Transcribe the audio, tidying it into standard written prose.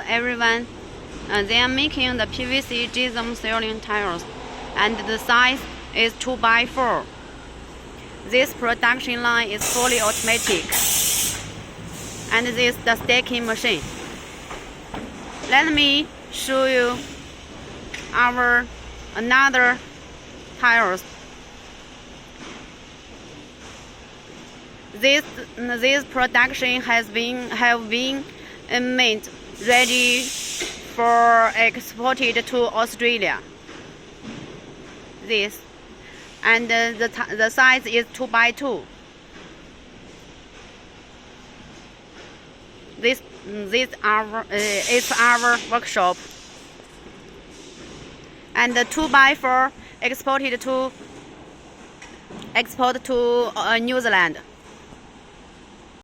everyone. They are making the PVC Gypsum ceiling tiles, and the size is 2x4. This production line is fully automatic, and this is the stacking machine. Let me show you our another tiles. This production have been made ready for exported to Australia. This and the size is 2x2. This is our workshop, and the 2x4 export to New Zealand.